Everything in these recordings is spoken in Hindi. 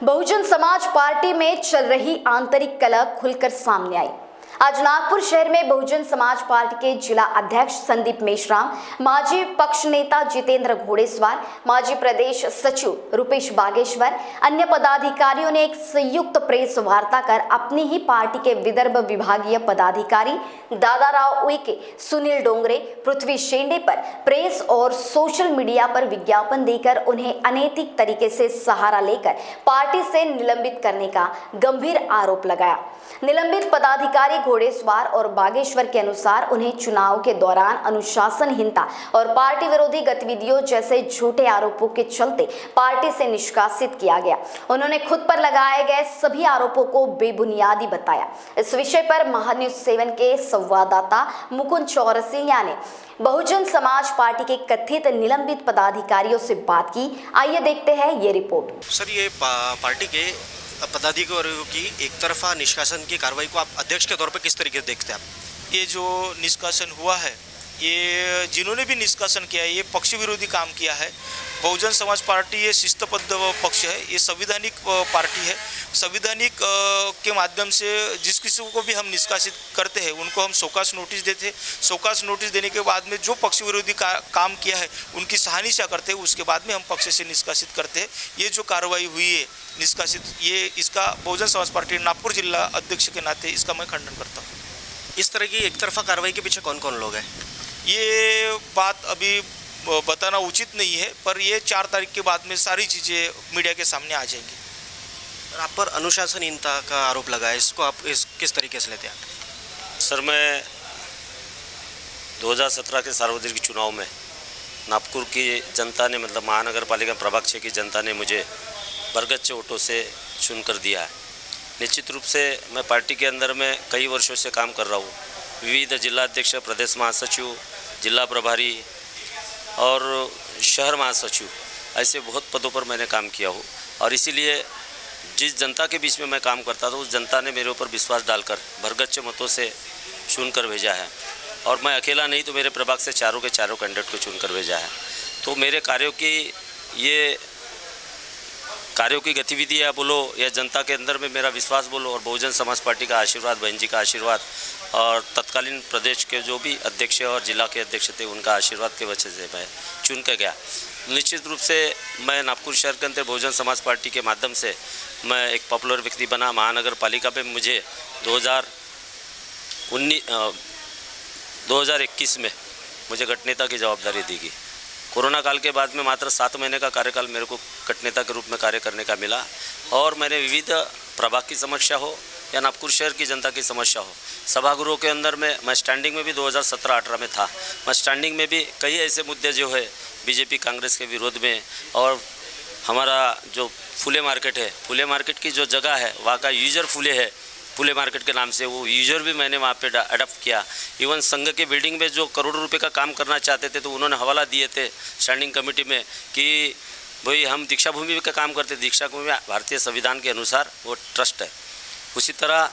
बहुजन समाज पार्टी में चल रही आंतरिक कलह खुलकर सामने आई। आज नागपुर शहर में बहुजन समाज पार्टी के जिला अध्यक्ष संदीप मेश्राम, माजी पक्ष नेता जितेंद्र घोड़ेसवार, माजी प्रदेश सचिव रुपेश बागेश्वर, अन्य पदाधिकारियों ने एक संयुक्त प्रेस वार्ता कर अपनी ही पार्टी के विदर्भ विभागीय पदाधिकारी दादाराव उइके, सुनील डोंगरे, पृथ्वी शेंडे पर प्रेस और सोशल मीडिया पर विज्ञापन देकर उन्हें अनैतिक तरीके से सहारा लेकर पार्टी से निलंबित करने का गंभीर आरोप लगाया। निलंबित पदाधिकारी घोड़ेसवार और बागेश्वर के अनुसार उन्हें चुनाव के दौरान अनुशासनहीनता और पार्टी विरोधी गतिविधियों जैसे झूठे आरोपों के चलते पार्टी से निष्कासित किया गया। उन्होंने खुद पर लगाए गए सभी आरोपों को बेबुनियादी बताया। इस विषय पर महान्यूज 7 के संवाददाता मुकुंद चौरसिया ने बहुजन समाज पार्टी के कथित निलंबित पदाधिकारियों से बात की। आइए देखते हैं ये रिपोर्ट। सर, ये पार्टी के पदाधिकारियों की एक तरफा निष्कासन की कार्रवाई को आप अध्यक्ष के तौर पर किस तरीके से देखते हैं आप? ये जो निष्कासन हुआ है, ये जिन्होंने भी निष्कासन किया है, ये पक्ष विरोधी काम किया है। बहुजन समाज पार्टी ये शिस्तबद्ध पक्ष है, ये संवैधानिक पार्टी है। संवैधानिक के माध्यम से जिस किसी को भी हम निष्कासित करते हैं उनको हम शोकास नोटिस देते हैं। शोकास नोटिस देने के बाद में जो पक्ष विरोधी काम किया है उनकी सहानिशा करते हैं, उसके बाद में हम पक्ष से निष्कासित करते हैं। ये जो कार्रवाई हुई है निष्कासित, ये इसका बहुजन समाज पार्टी नागपुर जिला अध्यक्ष के नाते इसका मैं खंडन करता हूँ। इस तरह की एक तरफा कार्रवाई के पीछे कौन कौन लोग हैं? ये बात अभी बताना उचित नहीं है, पर ये 4 तारीख के बाद में सारी चीज़ें मीडिया के सामने आ जाएंगी। आप पर अनुशासनहीनता का आरोप लगा है, इसको आप किस तरीके से लेते हैं? सर, मैं 2017 के सार्वत्रिक चुनाव में नागपुर की जनता ने, मतलब महानगर पालिका प्रभाग 6 की जनता ने मुझे बरगच्चे वोटों से चुनकर दिया है। निश्चित रूप से मैं पार्टी के अंदर में कई वर्षों से काम कर रहा हूँ। विविध जिला अध्यक्ष, प्रदेश महासचिव, जिला प्रभारी और शहर महासचिव, ऐसे बहुत पदों पर मैंने काम किया हूँ। और इसीलिए जिस जनता के बीच में मैं काम करता था उस जनता ने मेरे ऊपर विश्वास डालकर बरगच्चे मतों से चुनकर भेजा है। और मैं अकेला नहीं तो मेरे प्रभाग से चारों के चारों कैंडिडेट को चुनकर भेजा है। तो मेरे कार्यों की गतिविधियाँ बोलो या जनता के अंदर में मेरा विश्वास बोलो और बहुजन समाज पार्टी का आशीर्वाद, बहन जी का आशीर्वाद और तत्कालीन प्रदेश के जो भी अध्यक्ष और जिला के अध्यक्ष थे उनका आशीर्वाद के वजह से मैं चुन कर गया। निश्चित रूप से मैं नागपुर शहर के अंदर बहुजन समाज पार्टी के माध्यम से मैं एक पॉपुलर व्यक्ति बना। महानगर पालिका पे मुझे 2021 में मुझे गठनेता की जवाबदारी दी गई। कोरोना काल के बाद में मात्र 7 महीने का कार्यकाल मेरे को गठनेता के रूप में कार्य करने का मिला और मैंने विविध प्रभाग की समस्या हो या नागपुर शहर की जनता की समस्या हो, सभागृहों के अंदर में मैं स्टैंडिंग में भी 2017-18 में था। मैं स्टैंडिंग में भी कई ऐसे मुद्दे जो है बीजेपी कांग्रेस के विरोध में, और हमारा जो फुले मार्केट है, फुले मार्केट की जो जगह है वहाँ का यूजर फुले है, फुले मार्केट के नाम से वो यूजर भी मैंने वहाँ पे अडॉप्ट किया। इवन संघ के बिल्डिंग में जो करोड़ों रुपए का काम करना चाहते थे तो उन्होंने हवाला दिए थे स्टैंडिंग कमेटी में कि भाई हम दीक्षा भूमि का काम करते। दीक्षा भूमि भारतीय संविधान के अनुसार वो ट्रस्ट है। उसी तरह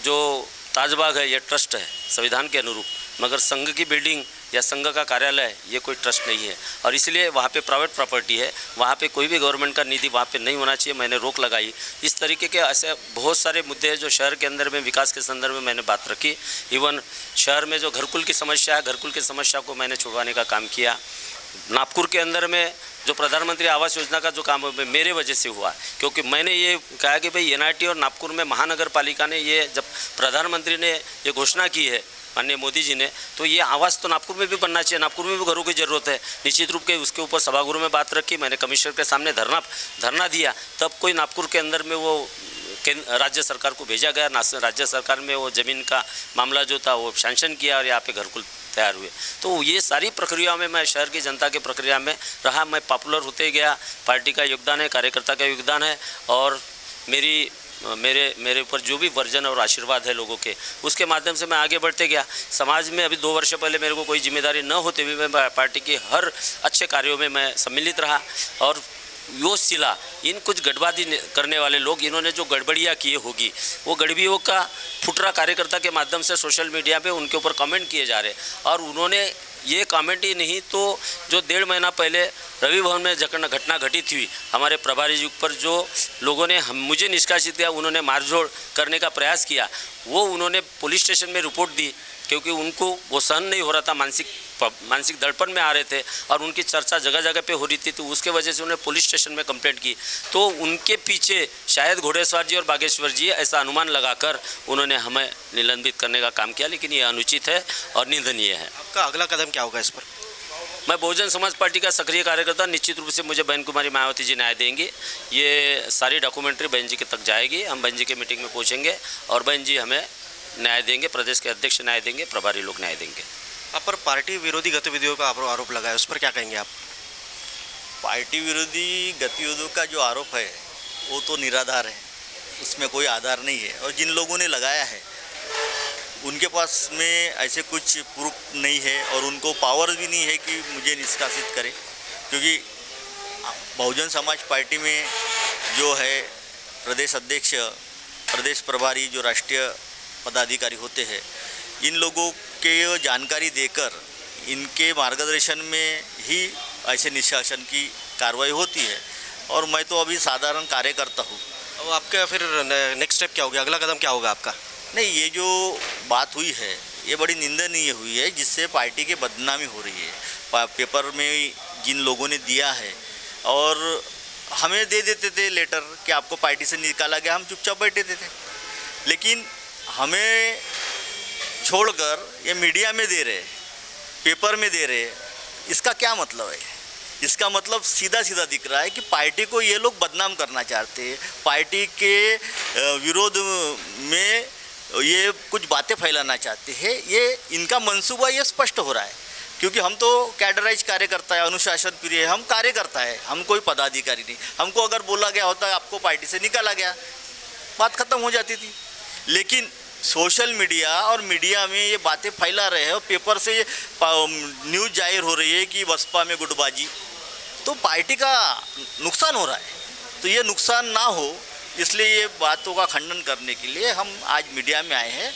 जो ताजबाग है ये ट्रस्ट है संविधान के अनुरूप, मगर संघ की बिल्डिंग या संघ का कार्यालय ये कोई ट्रस्ट नहीं है और इसलिए वहाँ पे प्राइवेट प्रॉपर्टी है, वहाँ पे कोई भी गवर्नमेंट का निधि वहाँ पे नहीं होना चाहिए। मैंने रोक लगाई। इस तरीके के ऐसे बहुत सारे मुद्दे हैं जो शहर के अंदर में विकास के संदर्भ में मैंने बात रखी। इवन शहर में जो घरकुल की समस्या है, घरकुल की समस्या को मैंने छुड़वाने का काम किया। नागपुर के अंदर में जो प्रधानमंत्री आवास योजना का जो काम है मेरे वजह से हुआ, क्योंकि मैंने ये कहा कि भाई एनआईटी और नागपुर में महानगर पालिका ने ये जब प्रधानमंत्री ने ये घोषणा की है माननीय मोदी जी ने, तो ये आवास तो नागपुर में भी बनना चाहिए। नागपुर में भी घरों की ज़रूरत है। निश्चित रूप के उसके ऊपर सभागृह में बात रखी, मैंने कमिश्नर के सामने धरना दिया। तब कोई नागपुर के अंदर में वो राज्य सरकार को भेजा गया। राज्य सरकार में वो ज़मीन का मामला जो था वो सैंक्शन किया और यहाँ पे घरकुल तैयार हुए। तो ये सारी प्रक्रिया में मैं शहर की जनता की प्रक्रिया में रहा। मैं पॉपुलर होते गया। पार्टी का योगदान है, कार्यकर्ता का योगदान है और मेरे ऊपर जो भी वर्जन और आशीर्वाद है लोगों के, उसके माध्यम से मैं आगे बढ़ते गया। समाज में अभी 2 वर्ष पहले मेरे को कोई जिम्मेदारी न होते हुए मैं पार्टी के हर अच्छे कार्यों में मैं सम्मिलित रहा। और यो सिला इन कुछ गड़बड़ी करने वाले लोग, इन्होंने जो गड़बड़ियाँ की होगी वो गड़बड़ियों का फुटरा कार्यकर्ता के माध्यम से सोशल मीडिया पे उनके ऊपर कमेंट किए जा रहे और उन्होंने ये कमेंट ही नहीं तो जो 1.5 महीना पहले रवि भवन में घटना घटित हुई हमारे प्रभारी जी पर, जो लोगों ने मुझे निष्कासित किया, उन्होंने मारझोड़ करने का प्रयास किया, वो उन्होंने पुलिस स्टेशन में रिपोर्ट दी क्योंकि उनको वो सहन नहीं हो रहा था, मानसिक दड़पण में आ रहे थे और उनकी चर्चा जगह जगह पे हो रही थी, तो उसके वजह से उन्होंने पुलिस स्टेशन में कंप्लेंट की। तो उनके पीछे शायद घोड़ेश्वर जी और बागेश्वर जी ऐसा अनुमान लगाकर उन्होंने हमें निलंबित करने का काम किया, लेकिन ये अनुचित है और निंदनीय है। आपका अगला कदम क्या होगा इस पर? मैं बहुजन समाज पार्टी का सक्रिय कार्यकर्ता, निश्चित रूप से मुझे बहन कुमारी मायावती जी न्याय देंगी। ये सारी डॉक्यूमेंट्री बहन जी के तक जाएगी, हम बहन जी के मीटिंग में पहुँचेंगे और बहन जी हमें न्याय देंगे, प्रदेश के अध्यक्ष न्याय देंगे, प्रभारी लोग न्याय देंगे। आप पर पार्टी विरोधी गतिविधियों का आरोप लगा है, उस पर क्या कहेंगे आप? पार्टी विरोधी गतिविधियों का जो आरोप है वो तो निराधार है, उसमें कोई आधार नहीं है। और जिन लोगों ने लगाया है उनके पास में ऐसे कुछ प्रूफ नहीं है और उनको पावर भी नहीं है कि मुझे निष्कासित करे, क्योंकि बहुजन समाज पार्टी में जो है प्रदेश अध्यक्ष, प्रदेश प्रभारी, जो राष्ट्रीय पदाधिकारी होते हैं, इन लोगों के जानकारी देकर इनके मार्गदर्शन में ही ऐसे निष्कासन की कार्रवाई होती है। और मैं तो अभी साधारण कार्यकर्ता हूँ। अब आपका फिर नेक्स्ट स्टेप क्या होगा, अगला कदम क्या होगा आपका? नहीं, ये जो बात हुई है ये बड़ी निंदनीय हुई है, जिससे पार्टी की बदनामी हो रही है। पेपर में जिन लोगों ने दिया है और हमें दे देते थे लेटर कि आपको पार्टी से निकाला गया, हम चुपचाप बैठे थे। लेकिन हमें छोड़कर ये मीडिया में दे रहे, पेपर में दे रहे, इसका क्या मतलब है? इसका मतलब सीधा सीधा दिख रहा है कि पार्टी को ये लोग बदनाम करना चाहते हैं, पार्टी के विरोध में ये कुछ बातें फैलाना चाहते हैं। ये इनका मंसूबा ये स्पष्ट हो रहा है, क्योंकि हम तो कैडराइज कार्यकर्ता है, अनुशासन प्रिय है, हम कार्यकर्ता है, हम कोई पदाधिकारी नहीं। हमको अगर बोला गया होता है आपको पार्टी से निकाला गया, बात खत्म हो जाती थी। लेकिन सोशल मीडिया और मीडिया में ये बातें फैला रहे हैं और पेपर से न्यूज़ जाहिर हो रही है कि बसपा में गुटबाजी, तो पार्टी का नुकसान हो रहा है। तो ये नुकसान ना हो, इसलिए ये बातों का खंडन करने के लिए हम आज मीडिया में आए हैं।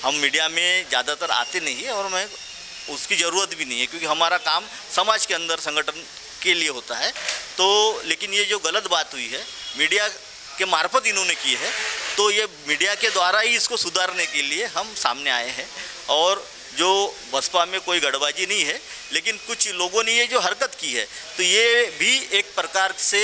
हम मीडिया में ज़्यादातर आते नहीं है और मैं उसकी ज़रूरत भी नहीं है, क्योंकि हमारा काम समाज के अंदर संगठन के लिए होता है। तो लेकिन ये जो गलत बात हुई है मीडिया के मार्फत इन्होंने की है, तो ये मीडिया के द्वारा ही इसको सुधारने के लिए हम सामने आए हैं। और जो बसपा में कोई गड़बाजी नहीं है, लेकिन कुछ लोगों ने ये जो हरकत की है, तो ये भी एक प्रकार से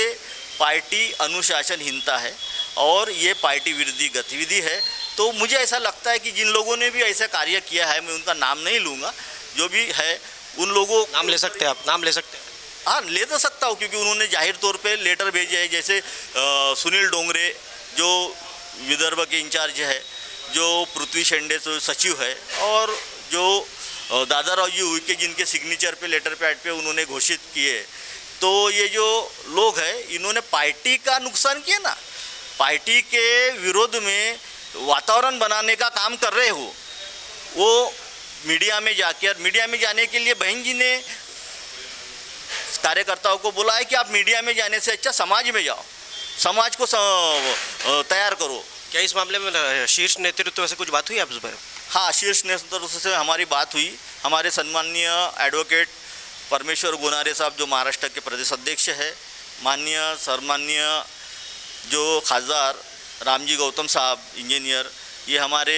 पार्टी अनुशासनहीनता है और ये पार्टी विरोधी गतिविधि है। तो मुझे ऐसा लगता है कि जिन लोगों ने भी ऐसा कार्य किया है, मैं उनका नाम नहीं लूँगा, जो भी है उन लोगों, नाम ले सकते हैं आप? नाम ले सकते हैं? हाँ, ले तो सकता हूँ, क्योंकि उन्होंने जाहिर तौर पे लेटर भेजे हैं। जैसे सुनील डोंगरे जो विदर्भ के इंचार्ज है, जो पृथ्वी शेंडे जो सचिव है, और जो दादाराव जी उइके जिनके सिग्नेचर पे लेटर पैड पे उन्होंने घोषित किए। तो ये जो लोग हैं इन्होंने पार्टी का नुकसान किया ना, पार्टी के विरोध में वातावरण बनाने का काम कर रहे हो। वो मीडिया में जाकर, मीडिया में जाने के लिए बहन जी ने कार्यकर्ताओं को बोला है कि आप मीडिया में जाने से अच्छा समाज में जाओ, समाज को तैयार करो। क्या इस मामले में शीर्ष नेतृत्व से कुछ बात हुई आपस में? हाँ, शीर्ष नेतृत्व से हमारी बात हुई। हमारे सम्माननीय एडवोकेट परमेश्वर गुनारे साहब जो महाराष्ट्र के प्रदेश अध्यक्ष है, सम्माननीय जो खासदार रामजी गौतम साहब इंजीनियर, ये हमारे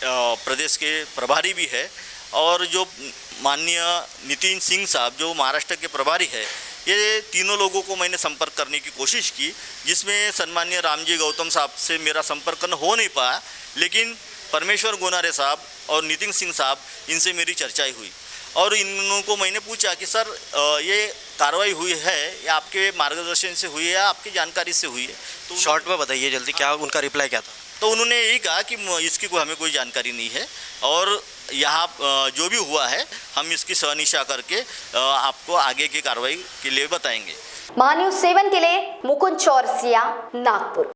प्रदेश के प्रभारी भी है, और जो माननीय नितिन सिंह साहब जो महाराष्ट्र के प्रभारी है, ये तीनों लोगों को मैंने संपर्क करने की कोशिश की, जिसमें सम्माननीय रामजी गौतम साहब से मेरा संपर्क हो नहीं पाया, लेकिन परमेश्वर गुनारे साहब और नितिन सिंह साहब, इनसे मेरी चर्चाएं हुई और इन को मैंने पूछा कि सर ये कार्रवाई हुई है, ये आपके मार्गदर्शन से हुई है या आपकी जानकारी से हुई है? तो शॉर्ट में बताइए जल्दी, क्या उनका रिप्लाई क्या था? तो उन्होंने यही कहा कि इसकी हमें कोई जानकारी नहीं है और यहाँ जो भी हुआ है हम इसकी समीक्षा करके आपको आगे की कार्रवाई के लिए बताएंगे। महान्यूज़ 7 के लिए मुकुंद चौरसिया, नागपुर।